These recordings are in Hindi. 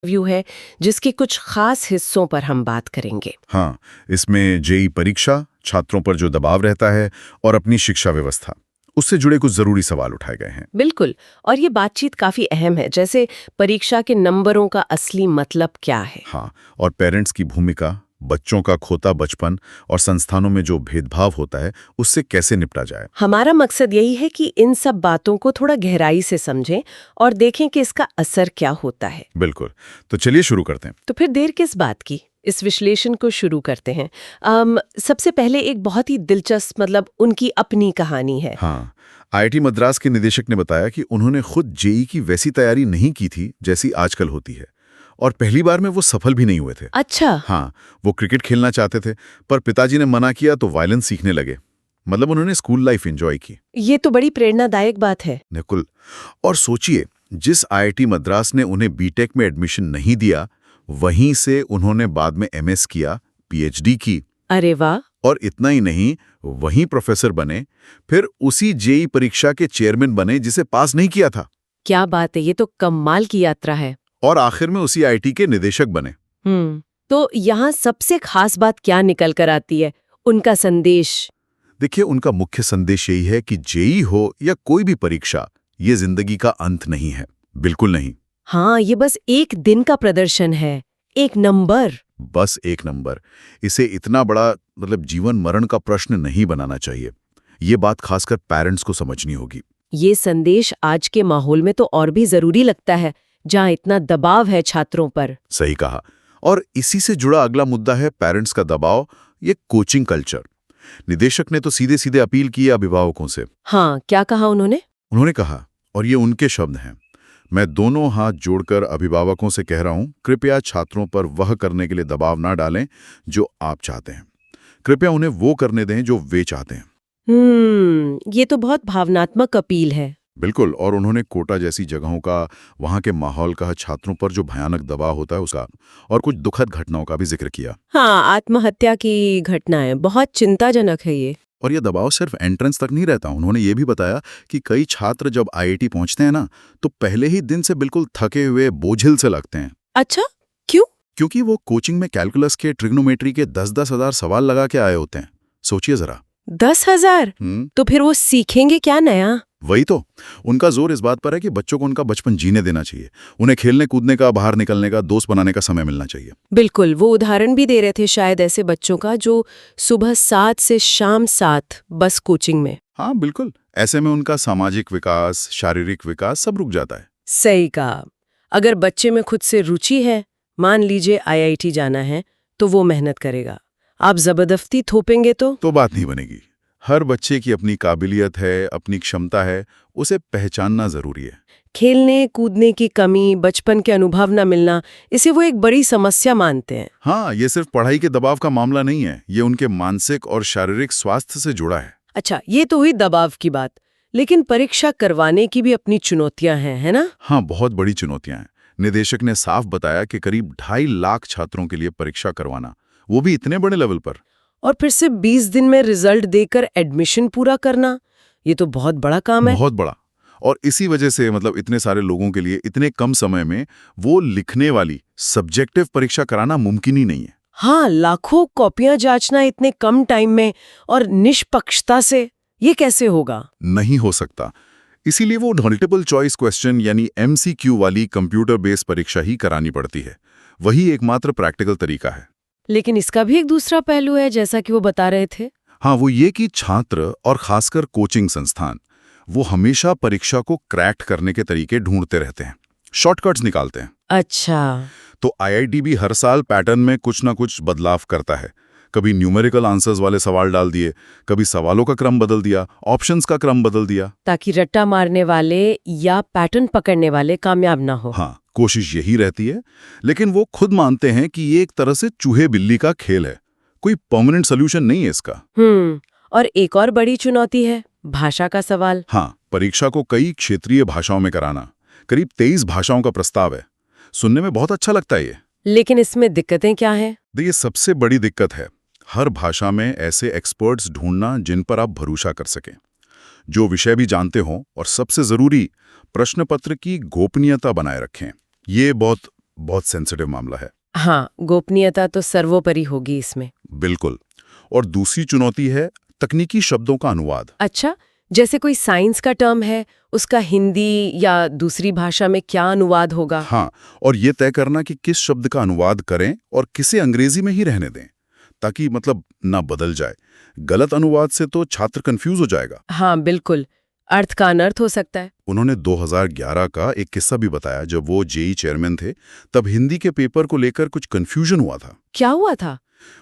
व्यू है जिसके कुछ खास हिस्सों पर हम बात करेंगे। हाँ, इसमें जेईई परीक्षा, छात्रों पर जो दबाव रहता है और अपनी शिक्षा व्यवस्था, उससे जुड़े कुछ जरूरी सवाल उठाए गए हैं। बिल्कुल। और ये बातचीत काफी अहम है, जैसे परीक्षा के नंबरों का असली मतलब क्या है। हाँ, और पेरेंट्स की भूमिका, बच्चों का खोता बचपन और संस्थानों में जो भेदभाव होता है उससे कैसे निपटा जाए। हमारा मकसद यही है कि इन सब बातों को थोड़ा गहराई से समझें और देखें कि इसका असर क्या होता है। बिल्कुल, तो चलिए शुरू करते हैं। तो फिर देर किस बात की, इस विश्लेषण को शुरू करते हैं। सबसे पहले एक बहुत ही दिलचस्प, मतलब उनकी अपनी कहानी है। हाँ, आईआईटी मद्रास के निदेशक ने बताया कि उन्होंने खुद जेईई की वैसी तैयारी नहीं की थी जैसी आजकल होती है, और पहली बार में वो सफल भी नहीं हुए थे। अच्छा। हाँ, वो क्रिकेट खेलना चाहते थे, पर पिताजी ने मना किया तो वायलेंस सीखने लगे। मतलब उन्होंने स्कूल लाइफ एंजॉय की। ये तो बड़ी प्रेरणादायक बात है। बिल्कुल। और सोचिए, जिस आईआईटी मद्रास ने उन्हें बीटेक में एडमिशन नहीं दिया, वहीं से उन्होंने बाद में एमएस किया, पीएचडी की। अरे वाह। और इतना ही नहीं, वहीं प्रोफेसर बने, फिर उसी जेईई परीक्षा के चेयरमैन बने जिसे पास नहीं किया था, क्या बात है, ये तो कमाल की यात्रा है। और आखिर में उसी आईआईटी के निदेशक बने। तो यहाँ सबसे खास बात क्या निकल कर आती है, उनका संदेश? देखिए, उनका मुख्य संदेश यही है कि जेईई हो या कोई भी परीक्षा, ये जिंदगी का अंत नहीं है, बिल्कुल नहीं। हाँ, ये बस एक दिन का प्रदर्शन है, एक नंबर। बस एक नंबर। इसे इतना बड़ा, मतलब जीवन मरण का प्रश्न नहीं बनाना चाहिए। ये बात खासकर पेरेंट्स को समझनी होगी। ये संदेश आज के माहौल में तो और भी जरूरी लगता है, जहाँ इतना दबाव है छात्रों पर। सही कहा। और इसी से जुड़ा अगला मुद्दा है पेरेंट्स का दबाव, ये कोचिंग कल्चर। निदेशक ने तो सीधे सीधे अपील की अभिभावकों से। हाँ, क्या कहा उन्होंने? उन्होंने कहा, और ये उनके शब्द हैं, मैं दोनों हाथ जोड़कर अभिभावकों से कह रहा हूं, कृपया छात्रों पर वह करने के लिए दबाव ना डालें जो आप चाहते हैं। कृपया उन्हें वो करने दें जो वे चाहते हैं। ये तो बहुत भावनात्मक अपील है। बिल्कुल। और उन्होंने कोटा जैसी जगहों का, वहां के माहौल का, छात्रों पर जो भयानक दबाव होता है उसका, और कुछ दुखद घटनाओं का भी जिक्र किया। हाँ, आत्महत्या की घटनाएं बहुत चिंताजनक है ये। और ये दबाव सिर्फ एंट्रेंस तक नहीं रहता। उन्होंने ये भी बताया कि कई छात्र जब आईआईटी पहुंचते हैं ना, तो पहले ही दिन से बिल्कुल थके हुए, बोझिल से लगते हैं। अच्छा, क्यों? क्योंकि वो कोचिंग में कैलकुलस के, ट्रिग्नोमेट्री के 10-10 हजार सवाल लगा के आए होते हैं। सोचिए जरा। 10,000? तो फिर वो सीखेंगे क्या नया? वही तो। उनका जोर इस बात पर है कि बच्चों को उनका बचपन जीने देना चाहिए। उन्हें खेलने कूदने का, बाहर निकलने का, दोस्त बनाने का समय मिलना चाहिए। बिल्कुल, वो उदाहरण भी दे रहे थे शायद ऐसे बच्चों का जो सुबह 7 से शाम 7 बस कोचिंग में। हाँ बिल्कुल। ऐसे में उनका सामाजिक विकास, शारीरिक विकास सब रुक जाता है। सही कहा। अगर बच्चे में खुद से रुचि है, मान लीजिए आईआईटी जाना है, तो वो मेहनत करेगा। आप जबरदस्ती थोपेंगे तो बात नहीं बनेगी। हर बच्चे की अपनी काबिलियत है, अपनी क्षमता है, उसे पहचानना जरूरी है। खेलने कूदने की कमी, बचपन के अनुभव न मिलना, इसे वो एक बड़ी समस्या मानते हैं। हाँ, ये सिर्फ पढ़ाई के दबाव का मामला नहीं है, ये उनके मानसिक और शारीरिक स्वास्थ्य से जुड़ा है। अच्छा, ये तो हुई दबाव की बात, लेकिन परीक्षा करवाने की भी अपनी चुनौतियां हैं, है ना? हाँ, बहुत बड़ी चुनौतियां हैं। निदेशक ने साफ बताया कि करीब 2.5 लाख छात्रों के लिए परीक्षा करवाना, वो भी इतने बड़े लेवल पर। और फिर से 20 दिन में रिजल्ट देकर एडमिशन पूरा करना, ये तो बहुत बड़ा काम है। बहुत बड़ा। और इसी वजह से, मतलब इतने सारे लोगों के लिए इतने कम समय में वो लिखने वाली सब्जेक्टिव परीक्षा कराना मुमकिन ही नहीं है। हाँ, लाखों कॉपियां जांचना इतने कम टाइम में और निष्पक्षता से, ये कैसे होगा? नहीं हो सकता। इसीलिए वो मल्टीपल चॉइस क्वेश्चन यानी एमसीक्यू वाली कंप्यूटर बेस्ड परीक्षा ही करानी पड़ती है। वही एकमात्र प्रैक्टिकल तरीका है। लेकिन इसका भी एक दूसरा पहलू है, जैसा कि वो बता रहे थे। हाँ, वो ये कि छात्र और खासकर कोचिंग संस्थान, वो हमेशा परीक्षा को क्रैक करने के तरीके ढूंढते रहते हैं, शॉर्टकट्स निकालते हैं। अच्छा। तो आईआईटी भी हर साल पैटर्न में कुछ ना कुछ बदलाव करता है। कभी न्यूमेरिकल आंसर्स वाले सवाल डाल दिए, कभी सवालों का क्रम बदल दिया, ऑप्शंस का क्रम बदल दिया, ताकि रट्टा मारने वाले या पैटर्न पकड़ने वाले कामयाब ना हो। हाँ, कोशिश यही रहती है। लेकिन वो खुद मानते हैं कि ये एक तरह से चूहे बिल्ली का खेल है, कोई परमानेंट सोल्यूशन नहीं है इसका। और एक और बड़ी चुनौती है भाषा का सवाल। हाँ, परीक्षा को कई क्षेत्रीय भाषाओं में कराना। करीब 23 भाषाओं का प्रस्ताव है। सुनने में बहुत अच्छा लगता है ये। लेकिन इसमें दिक्कतें क्या हैं? ये सबसे बड़ी दिक्कत है, हर भाषा में ऐसे एक्सपर्ट्स ढूंढना जिन पर आप भरोसा कर सकें, जो विषय भी जानते हों, और सबसे जरूरी, प्रश्न पत्र की गोपनीयता बनाए रखें। ये बहुत बहुत सेंसिटिव मामला है। हाँ, गोपनीयता तो सर्वोपरि होगी इसमें। बिल्कुल। और दूसरी चुनौती है तकनीकी शब्दों का अनुवाद। अच्छा, जैसे कोई साइंस का टर्म है, उसका हिंदी या दूसरी भाषा में क्या अनुवाद होगा? हाँ, और ये तय करना कि किस शब्द का अनुवाद करें और किसे अंग्रेजी में ही रहने दें, ताकि मतलब ना बदल जाए। गलत अनुवाद से तो छात्र कंफ्यूज हो जाएगा। हाँ, बिल्कुल। अर्थ का अनर्थ हो सकता है। उन्होंने 2011 का एक किस्सा भी बताया। जब वो जेई चेयरमैन थे, तब हिंदी के पेपर को लेकर कुछ कंफ्यूजन हुआ था। क्या हुआ था?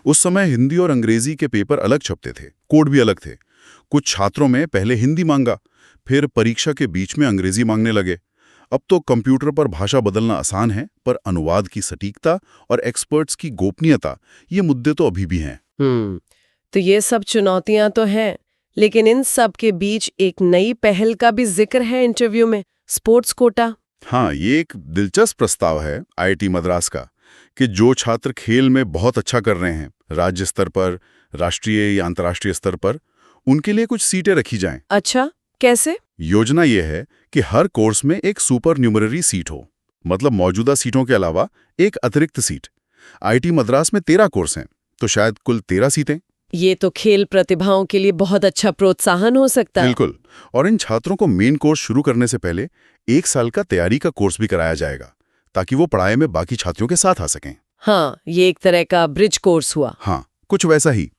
उस समय हिंदी और अंग्रेजी के पेपर अलग छपते थे, कोड भी अलग थे। कुछ छात्रों में पहले हिंदी मांगा, फिर परीक्षा के बीच में अंग्रेजी मांगने लगे। अब तो कंप्यूटर पर भाषा बदलना आसान है, पर अनुवाद की सटीकता और एक्सपर्ट्स की गोपनीयता, ये मुद्दे तो अभी भी हैं। तो ये सब चुनौतियां तो हैं, लेकिन इन सब के बीच एक नई पहल का भी जिक्र है इंटरव्यू में, स्पोर्ट्स कोटा। हाँ, ये एक दिलचस्प प्रस्ताव है आईआईटी मद्रास का, कि जो छात्र खेल में बहुत अच्छा कर रहे हैं, राज्य स्तर पर, राष्ट्रीय या अंतर्राष्ट्रीय स्तर पर, उनके लिए कुछ सीटें रखी जाएं। अच्छा, कैसे? योजना ये है कि हर कोर्स में एक सुपर न्यूमररी सीट हो, मतलब मौजूदा सीटों के अलावा एक अतिरिक्त सीट। आईआईटी मद्रास में 13 कोर्स हैं, तो शायद कुल 13 सीटें। ये तो खेल प्रतिभाओं के लिए बहुत अच्छा प्रोत्साहन हो सकता है। बिल्कुल। और इन छात्रों को मेन कोर्स शुरू करने से पहले 1 साल का तैयारी का कोर्स भी कराया जाएगा, ताकि वो पढ़ाई में बाकी छात्रों के साथ आ सकें। हाँ, ये एक तरह का ब्रिज कोर्स हुआ। हाँ, कुछ वैसा ही।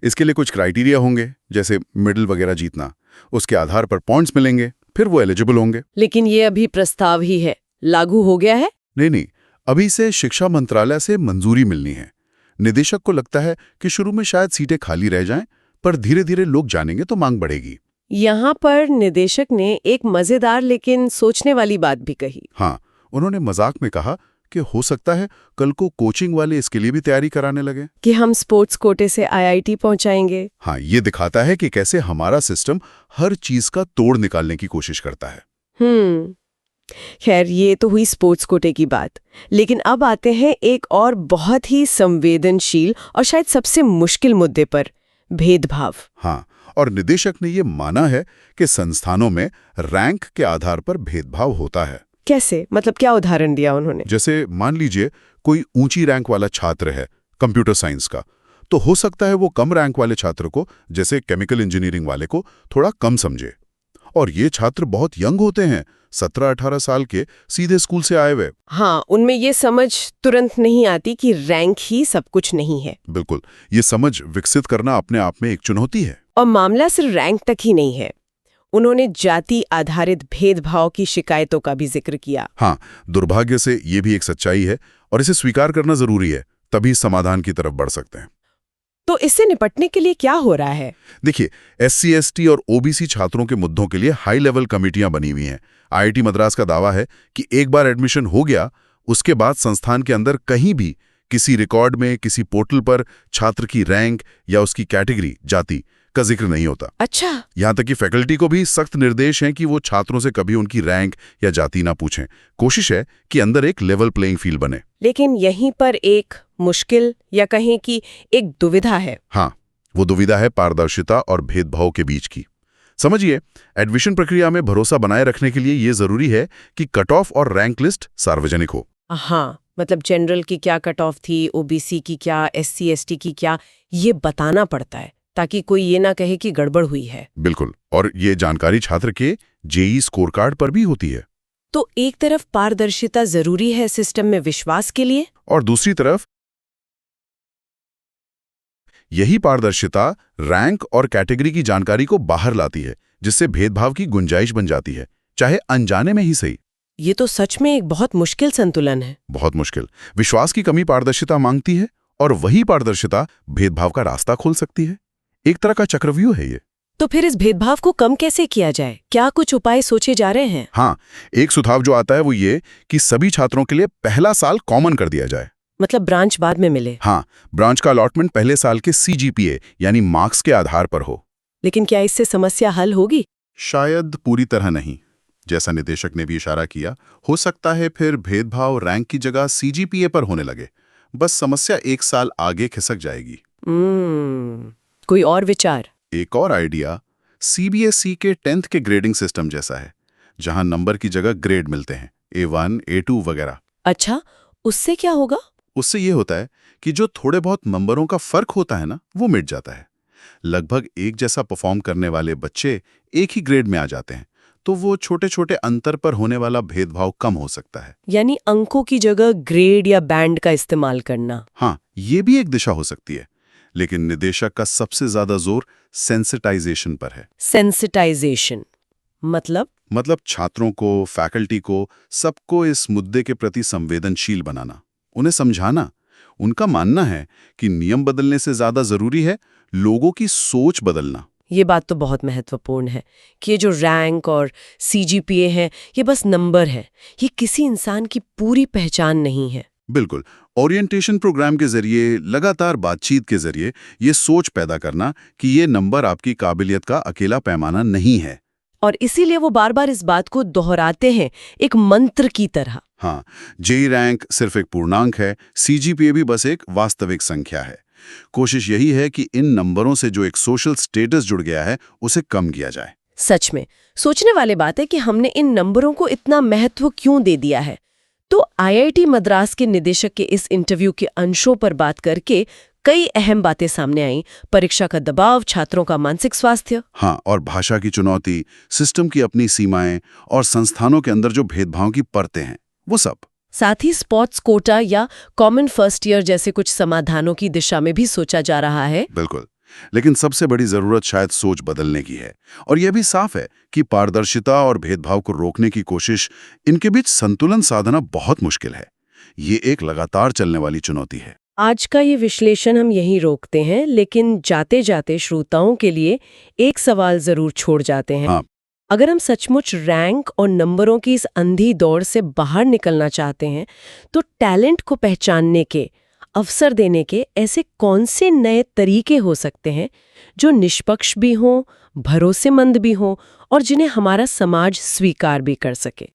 इसके लिए कुछ क्राइटेरिया होंगे, जैसे मेडल वगैरह जीतना। उसके आधार पर पॉइंट्स मिलेंगे, फिर वो एलिजिबल होंगे। लेकिन ये अभी प्रस्ताव ही है, लागू हो गया है? नहीं, अभी से शिक्षा मंत्रालय से मंजूरी मिलनी है। निदेशक को लगता है कि शुरू में शायद सीटें खाली रह जाएं, पर धीरे धीरे लोग जानेंगे तो मांग बढ़ेगी। यहाँ पर निदेशक ने एक मजेदार लेकिन सोचने वाली बात भी कही। हाँ, उन्होंने मजाक में कहा कि हो सकता है कल को कोचिंग वाले इसके लिए भी तैयारी कराने लगे, कि हम स्पोर्ट्स कोटे से आईआईटी पहुंचाएंगे। हाँ, ये दिखाता है कि कैसे हमारा सिस्टम हर चीज का तोड़ निकालने की कोशिश करता है। खैर, ये तो हुई स्पोर्ट्स कोटे की बात, लेकिन अब आते हैं एक और बहुत ही संवेदनशील और शायद सबसे मुश्किल मुद्दे पर, भेदभाव। हाँ, और निदेशक ने ये माना है कि संस्थानों में रैंक के आधार पर भेदभाव होता है। कैसे? मतलब क्या उदाहरण दिया उन्होंने? जैसे मान लीजिए कोई ऊंची रैंक वाला छात्र है कंप्यूटर साइंस का, तो हो सकता है वो कम रैंक वाले छात्र को, जैसे केमिकल इंजीनियरिंग वाले को, थोड़ा कम समझे। और ये छात्र बहुत यंग होते हैं, 17-18 साल के, सीधे स्कूल से आए हुए। हाँ, उनमें ये समझ तुरंत नहीं आती कि रैंक ही सब कुछ नहीं है। बिल्कुल, ये समझ विकसित करना अपने आप में एक चुनौती है। और मामला सिर्फ रैंक तक ही नहीं है, उन्होंने जाति आधारित भेदभाव की शिकायतों का भी जिक्र किया। हाँ, दुर्भाग्य से ये भी एक सच्चाई है, और इसे स्वीकार करना जरूरी है, तभी समाधान की तरफ बढ़ सकते हैं। तो इससे निपटने के लिए क्या हो रहा है? देखिए, SC, ST और OBC छात्रों के मुद्दों के लिए हाई लेवल कमेटियां बनी हुई हैं। आईआईटी मद्रास का दावा है कि एक बार एडमिशन हो गया, उसके बाद संस्थान के अंदर कहीं भी किसी रिकॉर्ड में, किसी पोर्टल पर छात्र की रैंक या उसकी कैटेगरी, जाति का जिक्र नहीं होता। अच्छा। यहां तक कि फैकल्टी को भी सख्त निर्देश हैं कि वो छात्रों से कभी उनकी रैंक या जाति ना पूछें। कोशिश है कि अंदर एक लेवल प्लेइंग फील्ड बने। लेकिन यहीं पर एक मुश्किल, या कहें कि एक दुविधा है। हाँ, वो दुविधा है पारदर्शिता और भेदभाव के बीच की। समझिए, एडमिशन प्रक्रिया में भरोसा बनाए रखने के लिए ये जरूरी है कि कट ऑफ और रैंक लिस्ट सार्वजनिक हो। हाँ, मतलब जनरल की क्या कट ऑफ थी, ओबीसी की क्या, SC ST की क्या, ये बताना पड़ता है, ताकि कोई ये ना कहे कि गड़बड़ हुई है। बिल्कुल, और ये जानकारी छात्र के जेई स्कोर कार्ड पर भी होती है। तो एक तरफ पारदर्शिता जरूरी है सिस्टम में विश्वास के लिए, और दूसरी तरफ यही पारदर्शिता रैंक और कैटेगरी की जानकारी को बाहर लाती है, जिससे भेदभाव की गुंजाइश बन जाती है, चाहे अनजाने में ही सही। ये तो सच में एक बहुत मुश्किल संतुलन है। बहुत मुश्किल। विश्वास की कमी पारदर्शिता मांगती है, और वही पारदर्शिता भेदभाव का रास्ता खोल सकती है। एक तरह का चक्रव्यूह है ये। तो फिर इस भेदभाव को कम कैसे किया जाए? क्या कुछ उपाय सोचे जा रहे हैं? हाँ, एक सुझाव जो आता है वो ये कि सभी छात्रों के लिए पहला साल कॉमन कर दिया जाए। मतलब ब्रांच बाद में मिले? हाँ, ब्रांच का अलॉटमेंट पहले साल के CGPA यानी मार्क्स के आधार पर हो। लेकिन क्या इससे समस्या हल होगी? शायद पूरी तरह नहीं। जैसा निदेशक ने भी इशारा किया, हो सकता है फिर भेदभाव रैंक की जगह CGPA पर होने लगे। बस समस्या 1 साल आगे खिसक जाएगी। कोई और विचार? एक और आइडिया CBSE के 10th के ग्रेडिंग सिस्टम जैसा है, जहां नंबर की जगह ग्रेड मिलते हैं, A1, A2 वगैरह। अच्छा, उससे क्या होगा? उससे ये होता है कि जो थोड़े बहुत नंबरों का फर्क होता है ना, वो मिट जाता है। लगभग एक जैसा परफॉर्म करने वाले बच्चे एक ही ग्रेड में आ जाते हैं, तो वो छोटे छोटे अंतर पर होने वाला भेदभाव कम हो सकता है। यानी अंकों की जगह ग्रेड या बैंड का इस्तेमाल करना। हाँ, ये भी एक दिशा हो सकती है, लेकिन निदेशक का सबसे ज्यादा जोर सेंसिटाइजेशन पर है। सेंसिटाइजेशन मतलब छात्रों को, फैकल्टी को, सबको इस मुद्दे के प्रति संवेदनशील बनाना, उन्हें समझाना। उनका मानना है कि नियम बदलने से ज्यादा जरूरी है लोगों की सोच बदलना। ये बात तो बहुत महत्वपूर्ण है कि ये जो रैंक और सीजीपीए है, ये बस नंबर है, ये किसी इंसान की पूरी पहचान नहीं है। बिल्कुल। ओरिएंटेशन प्रोग्राम के जरिए, लगातार बातचीत के जरिए ये सोच पैदा करना कि ये नंबर आपकी काबिलियत का अकेला पैमाना नहीं है। और इसीलिए वो बार बार इस बात को दोहराते हैं, एक मंत्र की तरह। हाँ, जेई रैंक सिर्फ एक पूर्णांक है, सीजीपीए भी बस एक वास्तविक संख्या है। कोशिश यही है कि इन नंबरों से जो एक सोशल स्टेटस जुड़ गया है, उसे कम किया जाए। सच में सोचने वाली बात है कि हमने इन नंबरों को इतना महत्व क्यों दे दिया है। तो आईआईटी मद्रास के निदेशक के इस इंटरव्यू के अंशों पर बात करके कई अहम बातें सामने आईं। परीक्षा का दबाव, छात्रों का मानसिक स्वास्थ्य, हाँ, और भाषा की चुनौती, सिस्टम की अपनी सीमाएं और संस्थानों के अंदर जो भेदभाव की परतें हैं, वो सब। साथ ही स्पोर्ट्स कोटा या कॉमन फर्स्ट ईयर जैसे कुछ समाधानों की दिशा में भी सोचा जा रहा है। बिल्कुल। लेकिन सबसे बड़ी जरूरत शायद सोच बदलने की है। और यह भी साफ है कि पारदर्शिता और भेदभाव को रोकने की कोशिश, इनके बीच संतुलन साधना बहुत मुश्किल है। ये एक लगातार चलने वाली चुनौती है। आज का ये विश्लेषण हम यहीं रोकते हैं, लेकिन जाते जाते श्रोताओं के लिए एक सवाल जरूर छोड़ जाते हैं। हाँ। अगर हम सचमुच रैंक और नंबरों की इस अंधी दौड़ से बाहर निकलना चाहते हैं, तो टैलेंट को पहचानने के, अवसर देने के ऐसे कौन से नए तरीके हो सकते हैं जो निष्पक्ष भी हों, भरोसेमंद भी हों और जिन्हें हमारा समाज स्वीकार भी कर सके।